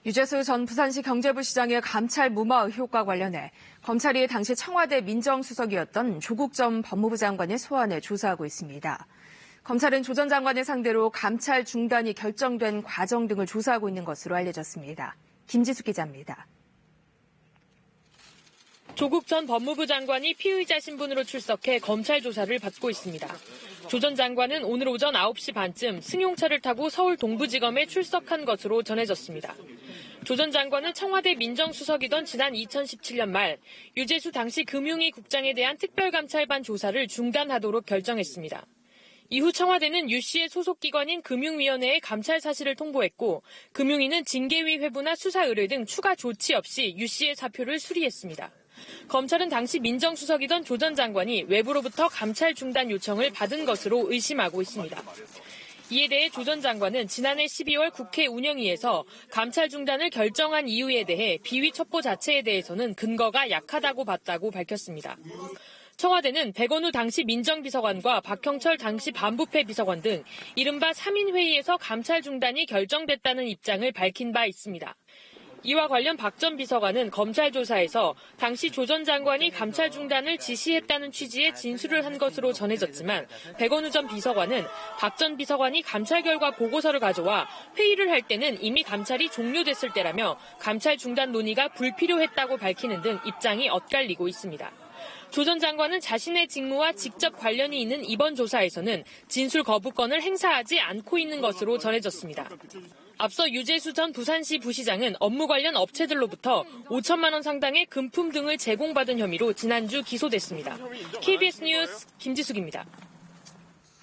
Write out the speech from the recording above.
유재수 전 부산시 경제부시장의 감찰 무마 의혹과 관련해 검찰이 당시 청와대 민정수석이었던 조국 전 법무부 장관의 소환을 조사하고 있습니다. 검찰은 조 전 장관을 상대로 감찰 중단이 결정된 과정 등을 조사하고 있는 것으로 알려졌습니다. 김지숙 기자입니다. 조국 전 법무부 장관이 피의자 신분으로 출석해 검찰 조사를 받고 있습니다. 조 전 장관은 오늘 오전 9시 반쯤 승용차를 타고 서울 동부지검에 출석한 것으로 전해졌습니다. 조 전 장관은 청와대 민정수석이던 지난 2017년 말 유재수 당시 금융위 국장에 대한 특별감찰반 조사를 중단하도록 결정했습니다. 이후 청와대는 유 씨의 소속기관인 금융위원회에 감찰 사실을 통보했고 금융위는 징계위 회부나 수사 의뢰 등 추가 조치 없이 유 씨의 사표를 수리했습니다. 검찰은 당시 민정수석이던 조 전 장관이 외부로부터 감찰 중단 요청을 받은 것으로 의심하고 있습니다. 이에 대해 조 전 장관은 지난해 12월 국회 운영위에서 감찰 중단을 결정한 이유에 대해 비위 첩보 자체에 대해서는 근거가 약하다고 봤다고 밝혔습니다. 청와대는 백원우 당시 민정비서관과 박형철 당시 반부패 비서관 등 이른바 3인 회의에서 감찰 중단이 결정됐다는 입장을 밝힌 바 있습니다. 이와 관련 박 전 비서관은 검찰 조사에서 당시 조 전 장관이 감찰 중단을 지시했다는 취지의 진술을 한 것으로 전해졌지만 백원우 전 비서관은 박 전 비서관이 감찰 결과 보고서를 가져와 회의를 할 때는 이미 감찰이 종료됐을 때라며 감찰 중단 논의가 불필요했다고 밝히는 등 입장이 엇갈리고 있습니다. 조 전 장관은 자신의 직무와 직접 관련이 있는 이번 조사에서는 진술 거부권을 행사하지 않고 있는 것으로 전해졌습니다. 앞서 유재수 전 부산시 부시장은 업무 관련 업체들로부터 5천만 원 상당의 금품 등을 제공받은 혐의로 지난주 기소됐습니다. KBS 뉴스 김지숙입니다.